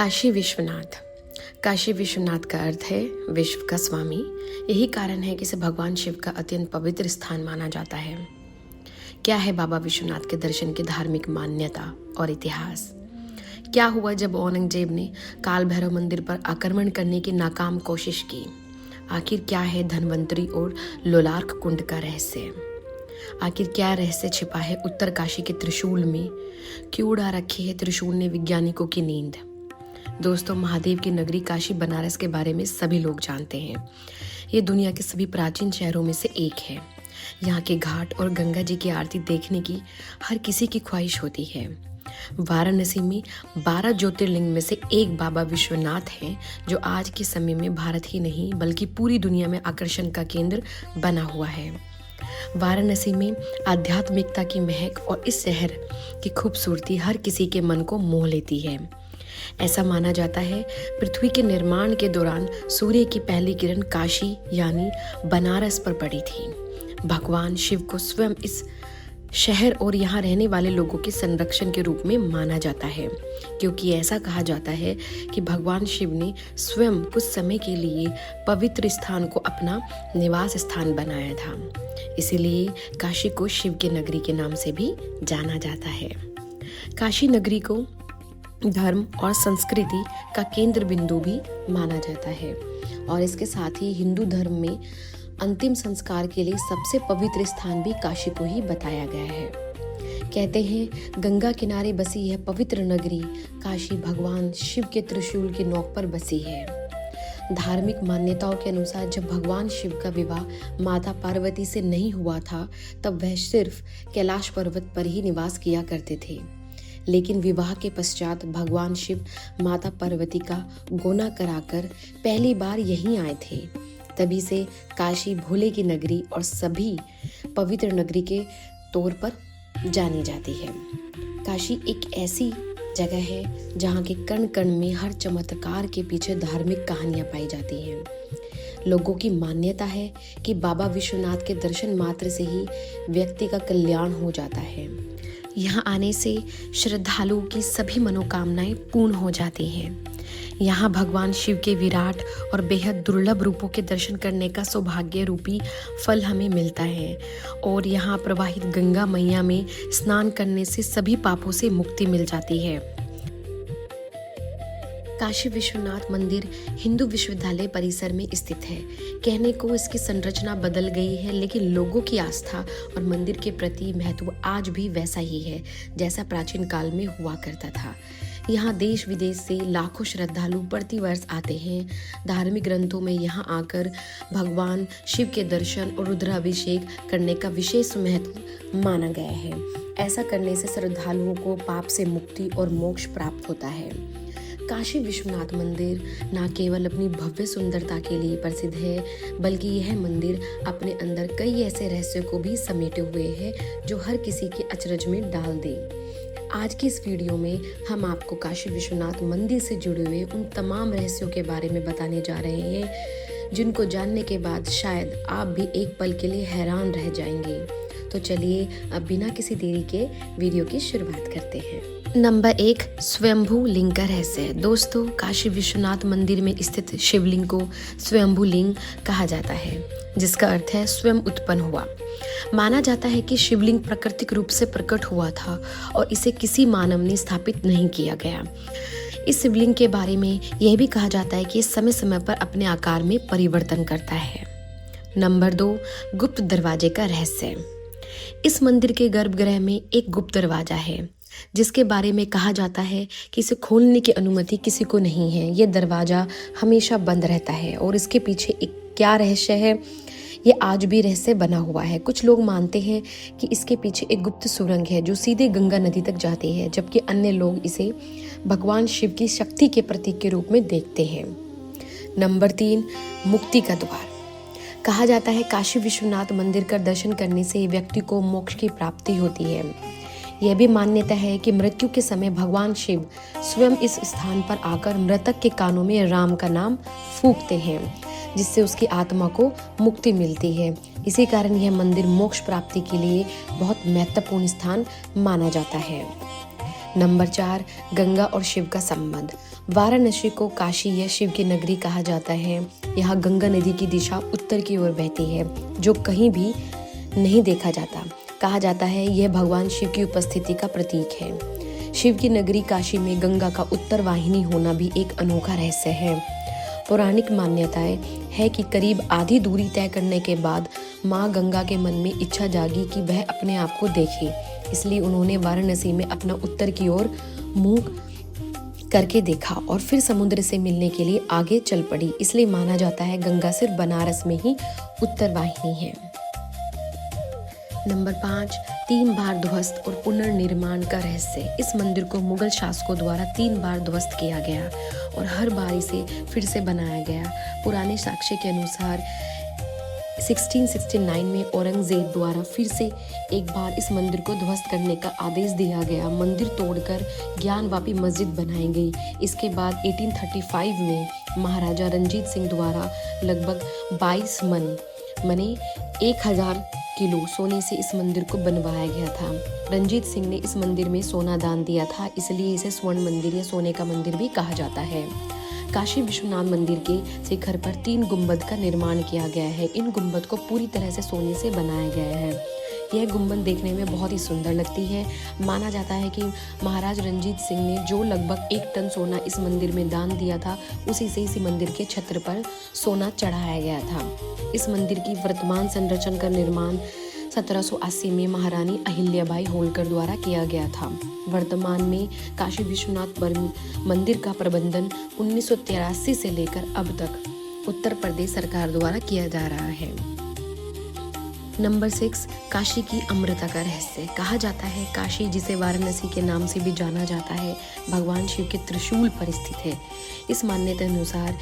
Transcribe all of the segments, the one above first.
काशी विश्वनाथ। काशी विश्वनाथ का अर्थ है विश्व का स्वामी। यही कारण है कि इसे भगवान शिव का अत्यंत पवित्र स्थान माना जाता है। क्या है बाबा विश्वनाथ के दर्शन की धार्मिक मान्यता और इतिहास? क्या हुआ जब औरंगजेब ने काल भैरव मंदिर पर आक्रमण करने की नाकाम कोशिश की? आखिर क्या है धन्वंतरी और लोलार्क कुंड का रहस्य? आखिर क्या रहस्य छिपा है उत्तर काशी के त्रिशूल में? क्यों उड़ा रखी है त्रिशूल ने वैज्ञानिकों की नींद? दोस्तों, महादेव की नगरी काशी बनारस के बारे में सभी लोग जानते हैं। ये दुनिया के सभी प्राचीन शहरों में से एक है। यहाँ के घाट और गंगा जी की आरती देखने की हर किसी की ख्वाहिश होती है। वाराणसी में 12 ज्योतिर्लिंग में से एक बाबा विश्वनाथ हैं, जो आज के समय में भारत ही नहीं बल्कि पूरी दुनिया में आकर्षण का केंद्र बना हुआ है। वाराणसी में आध्यात्मिकता की महक और इस शहर की खूबसूरती हर किसी के मन को मोह लेती है। ऐसा माना जाता है पृथ्वी के निर्माण के दौरान सूर्य की पहली किरण काशी यानी बनारस पर पड़ी थी। भगवान शिव को स्वयं इस शहर और यहाँ रहने वाले लोगों के संरक्षण के रूप में माना जाता है, क्योंकि ऐसा कहा जाता है कि भगवान शिव ने स्वयं कुछ समय के लिए पवित्र स्थान को अपना निवास स्थान बनाया था। इसीलिए काशी को शिव की नगरी के नाम से भी जाना जाता है। काशी नगरी को धर्म और संस्कृति का केंद्र बिंदु भी माना जाता है और इसके साथ ही हिंदू धर्म में अंतिम संस्कार के लिए सबसे पवित्र स्थान भी काशी को ही बताया गया है। कहते हैं गंगा किनारे बसी यह पवित्र नगरी काशी भगवान शिव के त्रिशूल की नोक पर बसी है। धार्मिक मान्यताओं के अनुसार जब भगवान शिव का विवाह माता पार्वती से नहीं हुआ था, तब वह सिर्फ कैलाश पर्वत पर ही निवास किया करते थे। लेकिन विवाह के पश्चात भगवान शिव माता पार्वती का गोना कराकर पहली बार यहीं आए थे। तभी से काशी भोले की नगरी और सभी पवित्र नगरी के तौर पर जानी जाती है। काशी एक ऐसी जगह है जहाँ के कण कण में हर चमत्कार के पीछे धार्मिक कहानियाँ पाई जाती हैं। लोगों की मान्यता है कि बाबा विश्वनाथ के दर्शन मात्र से ही व्यक्ति का कल्याण हो जाता है। यहाँ आने से श्रद्धालुओं की सभी मनोकामनाएं पूर्ण हो जाती हैं। यहाँ भगवान शिव के विराट और बेहद दुर्लभ रूपों के दर्शन करने का सौभाग्य रूपी फल हमें मिलता है और यहाँ प्रवाहित गंगा मैया में स्नान करने से सभी पापों से मुक्ति मिल जाती है। काशी विश्वनाथ मंदिर हिंदू विश्वविद्यालय परिसर में स्थित है। कहने को इसकी संरचना बदल गई है, लेकिन लोगों की आस्था और मंदिर के प्रति महत्व आज भी वैसा ही है जैसा प्राचीन काल में हुआ करता था। यहाँ देश विदेश से लाखों श्रद्धालु प्रतिवर्ष आते हैं। धार्मिक ग्रंथों में यहाँ आकर भगवान शिव के दर्शन और रुद्राभिषेक करने का विशेष महत्व माना गया है। ऐसा करने से श्रद्धालुओं को पाप से मुक्ति और मोक्ष प्राप्त होता है। काशी विश्वनाथ मंदिर न केवल अपनी भव्य सुंदरता के लिए प्रसिद्ध है, बल्कि यह मंदिर अपने अंदर कई ऐसे रहस्यों को भी समेटे हुए है जो हर किसी के अचरज में डाल दे। आज की इस वीडियो में हम आपको काशी विश्वनाथ मंदिर से जुड़े हुए उन तमाम रहस्यों के बारे में बताने जा रहे हैं जिनको जानने के बाद शायद आप भी एक पल के लिए हैरान रह जाएंगे। तो चलिए अब बिना किसी देरी के वीडियो की शुरुआत करते हैं। नंबर 1, स्वयंभू लिंग का रहस्य। दोस्तों, काशी विश्वनाथ मंदिर में स्थित शिवलिंग को स्वयंभू लिंग कहा जाता है, जिसका अर्थ है स्वयं उत्पन्न हुआ। माना जाता है कि शिवलिंग प्राकृतिक रूप से प्रकट हुआ था और इसे किसी मानव ने स्थापित नहीं किया गया। इस शिवलिंग के बारे में यह भी कहा जाता है कि ये समय समय पर अपने आकार में परिवर्तन करता है। नंबर 2, गुप्त दरवाजे का रहस्य। इस मंदिर के गर्भगृह में एक गुप्त दरवाजा है, जिसके बारे में कहा जाता है कि इसे खोलने की अनुमति किसी को नहीं है। यह दरवाजा हमेशा बंद रहता है और इसके पीछे एक क्या रहस्य है, ये आज भी रहस्य बना हुआ है। कुछ लोग मानते हैं कि इसके पीछे एक गुप्त सुरंग है जो सीधे गंगा नदी तक जाती है, जबकि अन्य लोग इसे भगवान शिव की शक्ति के प्रतीक के रूप में देखते हैं। नंबर 3, मुक्ति का द्वार। कहा जाता है काशी विश्वनाथ मंदिर का दर्शन करने से व्यक्ति को मोक्ष की प्राप्ति होती है। यह भी मान्यता है कि मृत्यु के समय भगवान शिव स्वयं इस स्थान पर आकर मृतक के कानों में राम का नाम फूंकते हैं, जिससे उसकी आत्मा को मुक्ति मिलती है। इसी कारण यह मंदिर मोक्ष प्राप्ति के लिए बहुत महत्वपूर्ण स्थान माना जाता है। नंबर 4, गंगा और शिव का संबंध। वाराणसी को काशी या शिव की नगरी कहा जाता है। यहाँ गंगा नदी की दिशा उत्तर की ओर बहती है, जो कहीं भी नहीं देखा जाता। कहा जाता है यह भगवान शिव की उपस्थिति का प्रतीक है। शिव की नगरी काशी में गंगा का उत्तर वाहिनी होना भी एक अनोखा रहस्य है। पौराणिक मान्यताएं है कि करीब आधी दूरी तय करने के बाद माँ गंगा के मन में इच्छा जागी कि वह अपने आप को देखे, इसलिए उन्होंने वाराणसी में अपना उत्तर की ओर मुंह करके देखा और फिर समुद्र से मिलने के लिए आगे चल पड़ी। इसलिए माना जाता है गंगा सिर्फ बनारस में ही उत्तर वाहिनी है। नंबर 5, 3 बार ध्वस्त और पुनर्निर्माण का रहस्य। इस मंदिर को मुगल शासकों द्वारा 3 बार ध्वस्त किया गया और हर बार इसे फिर से बनाया गया। पुराने साक्ष्य के अनुसार 1669 में औरंगजेब द्वारा फिर से एक बार इस मंदिर को ध्वस्त करने का आदेश दिया गया। मंदिर तोड़कर ज्ञानवापी मस्जिद बनाई गई। इसके बाद 1835 में महाराजा रंजीत सिंह द्वारा लगभग 22 मने 1000 किलो सोने से इस मंदिर को बनवाया गया था। रंजीत सिंह ने इस मंदिर में सोना दान दिया था, इसलिए इसे स्वर्ण मंदिर या सोने का मंदिर भी कहा जाता है। काशी विश्वनाथ मंदिर के शिखर पर 3 गुंबद का निर्माण किया गया है। इन गुंबद को पूरी तरह से सोने से बनाया गया है। यह गुंबद देखने में बहुत ही सुंदर लगती है। माना जाता है कि महाराज रंजीत सिंह ने जो लगभग 1 टन सोना इस मंदिर में दान दिया था, उसी से इसी मंदिर के छत्र पर सोना चढ़ाया गया था। इस मंदिर की वर्तमान संरचना का निर्माण 1780 में महारानी अहिल्याबाई होलकर द्वारा किया गया था। वर्तमान में काशी विश्वनाथ मंदिर का प्रबंधन 1983 से लेकर अब तक उत्तर प्रदेश सरकार द्वारा किया जा रहा है। नंबर 6, काशी की अमृता का रहस्य। कहा जाता है काशी, जिसे वाराणसी के नाम से भी जाना जाता है, भगवान शिव के त्रिशूल पर स्थित है। इस मान्यता अनुसार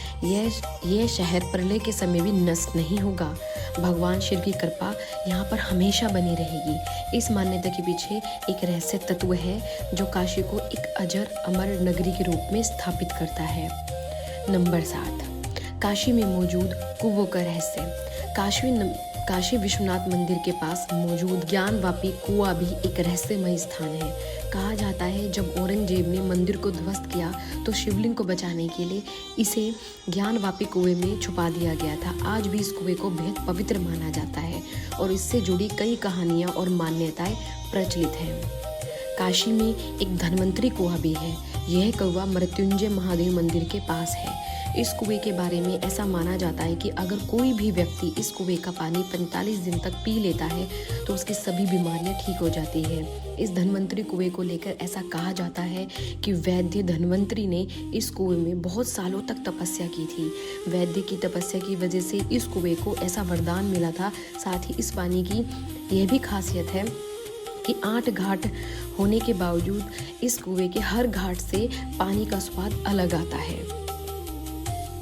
यह शहर प्रलय के समय भी नष्ट नहीं होगा। भगवान शिव की कृपा यहाँ पर हमेशा बनी रहेगी। इस मान्यता के पीछे एक रहस्य तत्व है जो काशी को एक अजर अमर नगरी के रूप में स्थापित करता है। नंबर 7, काशी में मौजूद कुओं का रहस्य। काशी विश्वनाथ मंदिर के पास मौजूद ज्ञानवापी कुआं भी एक रहस्यमय स्थान है। कहा जाता है जब औरंगजेब ने मंदिर को ध्वस्त किया तो शिवलिंग को बचाने के लिए इसे ज्ञानवापी कुएं में छुपा दिया गया था। आज भी इस कुएं को बेहद पवित्र माना जाता है और इससे जुड़ी कई कहानियां और मान्यताएं प्रचलित हैं। काशी में एक धन्वंतरी कुआं भी है। यह कुआं मृत्युंजय महादेव मंदिर के पास है। इस कुएं के बारे में ऐसा माना जाता है कि अगर कोई भी व्यक्ति इस कुएं का पानी 45 दिन तक पी लेता है तो उसकी सभी बीमारियां ठीक हो जाती है। इस धन्वंतरी कुएं को लेकर ऐसा कहा जाता है कि वैद्य धन्वंतरी ने इस कुएं में बहुत सालों तक तपस्या की थी। वैद्य की तपस्या की वजह से इस कुएं को ऐसा वरदान मिला था। साथ ही इस पानी की यह भी खासियत है कि 8 घाट होने के बावजूद इस कुएं के हर घाट से पानी का स्वाद अलग आता है।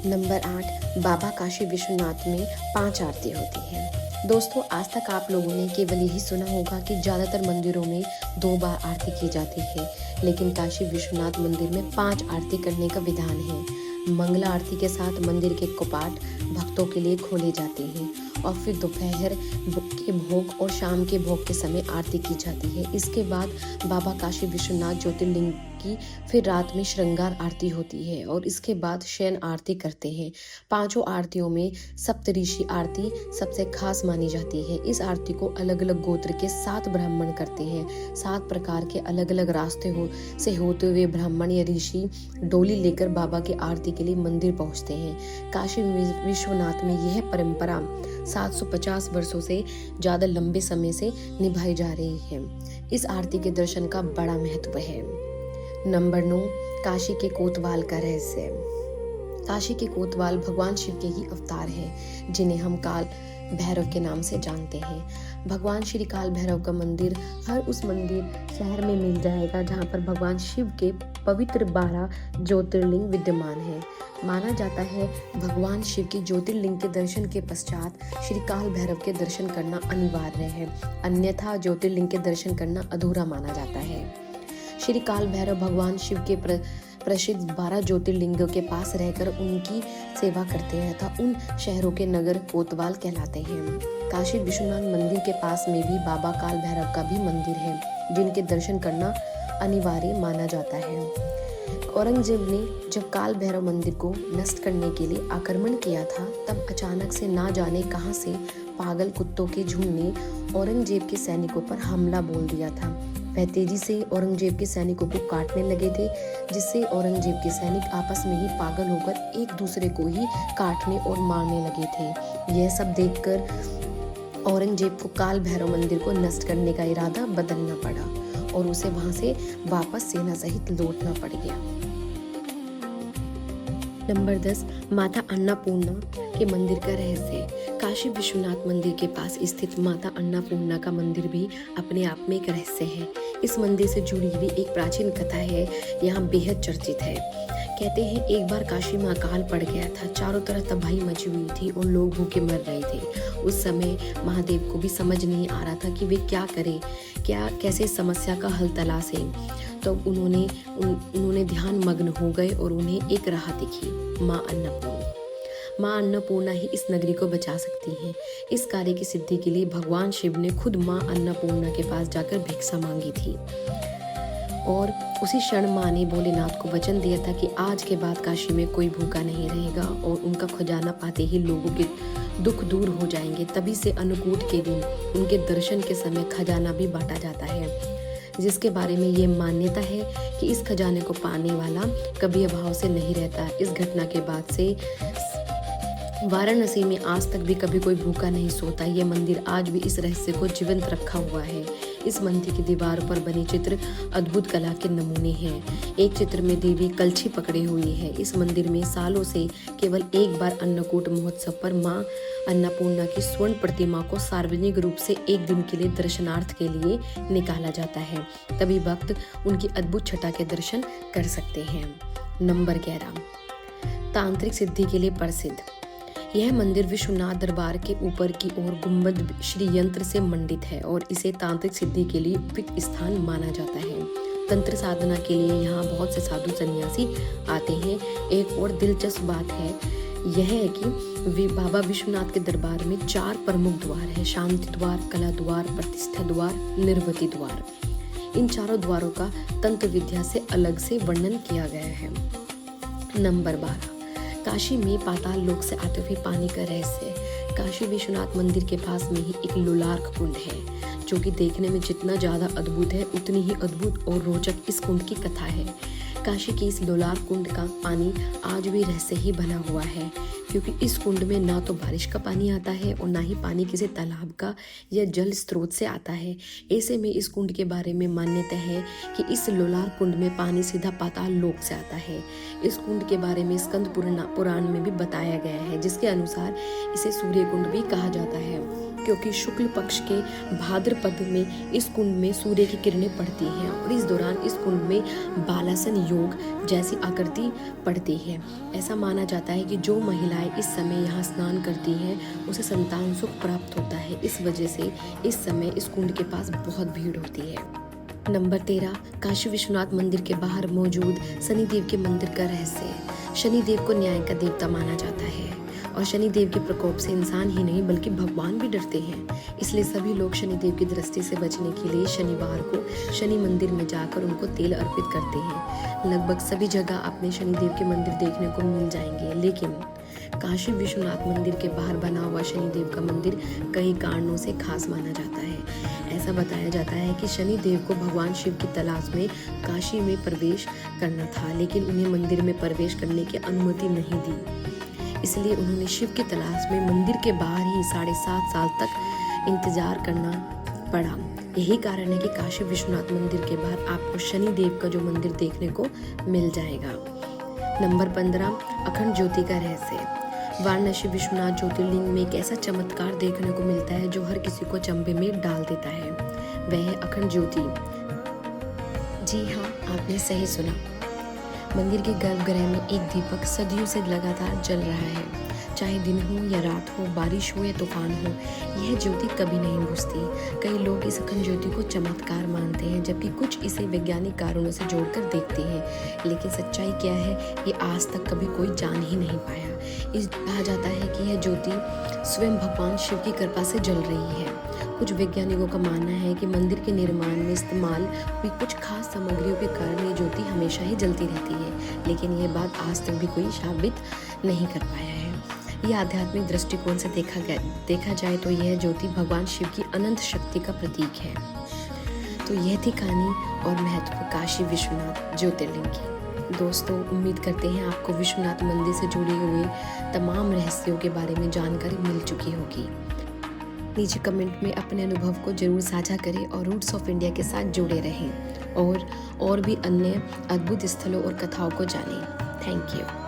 नंबर 8, बाबा काशी विश्वनाथ में 5 आरती होती है। दोस्तों, आज तक आप लोगों ने केवल यही सुना होगा कि ज़्यादातर मंदिरों में 2 बार आरती की जाती है, लेकिन काशी विश्वनाथ मंदिर में 5 आरती करने का विधान है। मंगला आरती के साथ मंदिर के कपाट भक्तों के लिए खोले जाते हैं और फिर दोपहर के भोग और शाम के भोग के समय आरती की जाती है। इसके बाद बाबा काशी विश्वनाथ ज्योतिर्लिंग की फिर रात में श्रृंगार आरती होती है और इसके बाद शयन आरती करते हैं। 5 आरतियों में सप्तऋषि आरती सबसे खास मानी जाती है। इस आरती को अलग अलग गोत्र के 7 ब्राह्मण करते हैं। 7 प्रकार के अलग अलग रास्ते से होते हुए ब्राह्मण या ऋषि डोली लेकर बाबा की आरती के लिए मंदिर पहुंचते हैं। काशी विश्वनाथ में यह परंपरा 750 वर्षों से ज़्यादा लंबे समय से निभाई जा रही है। इस आरती के दर्शन का बड़ा महत्व है। नंबर 9, काशी के कोतवाल का रहस्य। काशी के कोतवाल भगवान शिव के ही अवतार हैं, जिन्हें हम काल भैरव के नाम से जानते हैं। भगवान श्री काल भैरव का मंदिर हर उस मंदिर शहर में मिल जाएगा जहाँ पर भगवान शिव के पवित्र 12 ज्योतिर्लिंग विद्यमान है। माना जाता है भगवान शिव के ज्योतिर्लिंग के दर्शन के पश्चात श्री काल भैरव के दर्शन करना अनिवार्य है, अन्यथा ज्योतिर्लिंग के दर्शन करना अधूरा माना जाता है। श्री काल भैरव भगवान शिव के प्रसिद्ध 12 ज्योतिर्लिंगों के पास रहकर उनकी सेवा करते हैं तथा उन शहरों के नगर कोतवाल कहलाते हैं। काशी विश्वनाथ मंदिर के पास में भी बाबा काल भैरव का भी मंदिर है, जिनके दर्शन करना अनिवार्य माना जाता है। औरंगजेब ने जब काल भैरव मंदिर को नष्ट करने के लिए आक्रमण किया था, तब अचानक से ना जाने कहां से पागल कुत्तों के झुंड ने औरंगजेब के सैनिकों पर हमला बोल दिया था। वह तेजी से औरंगजेब के सैनिकों को काटने लगे थे, जिससे औरंगजेब के सैनिक आपस में ही पागल होकर एक दूसरे को ही काटने और मारने लगे थे। यह सब देखकर औरंगजेब को काल भैरव मंदिर को नष्ट करने का इरादा बदलना पड़ा और उसे वहां से वापस सेना सहित लौटना पड़ गया। नंबर 10, माता अन्नपूर्णा के मंदिर का रहस्य। काशी विश्वनाथ मंदिर के पास स्थित माता अन्नपूर्णा का मंदिर भी अपने आप में एक रहस्य है। इस मंदिर से जुड़ी हुई एक प्राचीन कथा है, यहाँ बेहद चर्चित है। कहते हैं एक बार काशी में अकाल पड़ गया था, चारों तरफ तबाही मची हुई थी और लोग भूखे मर रहे थे। उस समय महादेव को भी समझ नहीं आ रहा था कि वे क्या करें, कैसे समस्या का हल तलाशें। तो उन्होंने ध्यान मग्न हो गए और उन्हें एक राह दिखी, माँ अन्नपूर्णा। माँ अन्नपूर्णा ही इस नगरी को बचा सकती हैं। इस कार्य की सिद्धि के लिए भगवान शिव ने खुद माँ अन्नपूर्णा के पास जाकर भिक्षा मांगी थी और उसी क्षण माँ ने भोलेनाथ को वचन दिया था कि आज के बाद काशी में कोई भूखा नहीं रहेगा और उनका खजाना पाते ही लोगों के दुख दूर हो जाएंगे। तभी से अन्नकूट के दिन उनके दर्शन के समय खजाना भी बांटा जाता है, जिसके बारे में ये मान्यता है कि इस खजाने को पाने वाला कभी अभाव से नहीं रहता। इस घटना के बाद से वाराणसी में आज तक भी कभी कोई भूखा नहीं सोता। यह मंदिर आज भी इस रहस्य को जीवंत रखा हुआ है। इस मंदिर की दीवारों पर बने चित्र अद्भुत कला के नमूने हैं। एक चित्र में देवी कलछी पकड़े हुई है। इस मंदिर में सालों से केवल एक बार अन्नकूट महोत्सव पर मां अन्नपूर्णा की स्वर्ण प्रतिमा को सार्वजनिक रूप से एक दिन के लिए दर्शनार्थ के लिए निकाला जाता है। तभी भक्त उनकी अद्भुत छटा के दर्शन कर सकते हैं। नंबर 11, तांत्रिक सिद्धि के लिए प्रसिद्ध। यह मंदिर विश्वनाथ दरबार के ऊपर की ओर गुंबद श्री यंत्र से मंडित है और इसे तांत्रिक सिद्धि के लिए उपयुक्त स्थान माना जाता है। तंत्र साधना के लिए यहाँ बहुत से साधु सन्यासी आते हैं। एक और दिलचस्प बात है यह है कि बाबा विश्वनाथ के दरबार में 4 प्रमुख द्वार है: शांति द्वार, कला द्वार, प्रतिष्ठा द्वार, निर्वृति द्वार। इन चारों द्वारों का तंत्र विद्या से अलग से वर्णन किया गया है। नंबर 12, काशी में पाताल लोक से आते हुए पानी का रहस्य। काशी विश्वनाथ मंदिर के पास में ही एक लोलार्क कुंड है, जो कि देखने में जितना ज्यादा अद्भुत है उतनी ही अद्भुत और रोचक इस कुंड की कथा है। काशी के इस लोलार्क कुंड का पानी आज भी रहस्य ही बना हुआ है, क्योंकि इस कुंड में ना तो बारिश का पानी आता है और ना ही पानी किसी तालाब का या जल स्रोत से आता है। ऐसे में इस कुंड के बारे में मान्यता है कि इस लोलार्क कुंड में पानी सीधा पाताल लोक से आता है। इस कुंड के बारे में स्कंद पुराण में भी बताया गया है, जिसके अनुसार इसे सूर्य कुंड भी कहा जाता है, क्योंकि शुक्ल पक्ष के भाद्रपद में इस कुंड में सूर्य की किरणें पड़ती हैं और इस दौरान इस कुंड में बालासन योग जैसी आकृति पड़ती है। ऐसा माना जाता है कि जो महिलाएं इस समय यहाँ स्नान करती हैं उसे संतान सुख प्राप्त होता है। इस वजह से इस समय इस कुंड के पास बहुत भीड़ होती है। नंबर 13, काशी विश्वनाथ मंदिर के बाहर मौजूद शनिदेव के मंदिर का रहस्य। शनिदेव को न्याय का देवता माना जाता है और शनिदेव के प्रकोप से इंसान ही नहीं बल्कि भगवान भी डरते हैं। इसलिए सभी लोग शनिदेव की दृष्टि से बचने के लिए शनिवार को शनि मंदिर में जाकर उनको तेल अर्पित करते हैं। लगभग सभी जगह अपने शनिदेव के मंदिर देखने को मिल जाएंगे, लेकिन काशी विश्वनाथ मंदिर के बाहर बना हुआ शनिदेव का मंदिर कई कारणों से खास माना जाता है। ऐसा बताया जाता है कि शनिदेव को भगवान शिव की तलाश में काशी में प्रवेश करना था, लेकिन उन्हें मंदिर में प्रवेश करने की अनुमति नहीं दी। इसलिए उन्होंने शिव की तलाश में मंदिर के बाहर ही 7.5 साल तक इंतजार करना पड़ा। यही कारण है कि काशी विश्वनाथ मंदिर के बाहर आपको शनिदेव का जो मंदिर देखने को मिल जाएगा। नंबर 15, अखंड ज्योति का रहस्य। वाराणसी विश्वनाथ ज्योतिर्लिंग में एक ऐसा चमत्कार देखने को मिलता है जो हर किसी को चंबे में डाल देता है, वह है अखंड ज्योति। जी हाँ, आपने सही सुना। मंदिर के गर्भगृह में एक दीपक सदियों से लगातार जल रहा है, चाहे दिन हो या रात हो, बारिश हो या तूफान हो, यह ज्योति कभी नहीं बुझती। कई लोग इस अखंड ज्योति को चमत्कार मानते हैं, जबकि कुछ इसे वैज्ञानिक कारणों से जोड़कर देखते हैं। लेकिन सच्चाई क्या है, ये आज तक कभी कोई जान ही नहीं पाया। कहा जाता है कि यह ज्योति स्वयं भगवान शिव की कृपा से जल रही है। कुछ वैज्ञानिकों का मानना है कि मंदिर के निर्माण में इस्तेमाल हुई कुछ खास सामग्रियों के कारण ये ज्योति हमेशा ही जलती रहती है, लेकिन ये बात आज तक भी कोई साबित नहीं कर पाया है। यह आध्यात्मिक दृष्टिकोण से देखा जाए तो यह ज्योति भगवान शिव की अनंत शक्ति का प्रतीक है। तो यह थी कहानी और महत्व काशी विश्वनाथ ज्योतिर्लिंग की। दोस्तों, उम्मीद करते हैं आपको विश्वनाथ मंदिर से जुड़े हुए तमाम रहस्यों के बारे में जानकारी मिल चुकी होगी। नीचे कमेंट में अपने अनुभव को जरूर साझा करें और रूट्स ऑफ इंडिया के साथ जुड़े रहें और भी अन्य अद्भुत स्थलों और कथाओं को जानें। Thank you.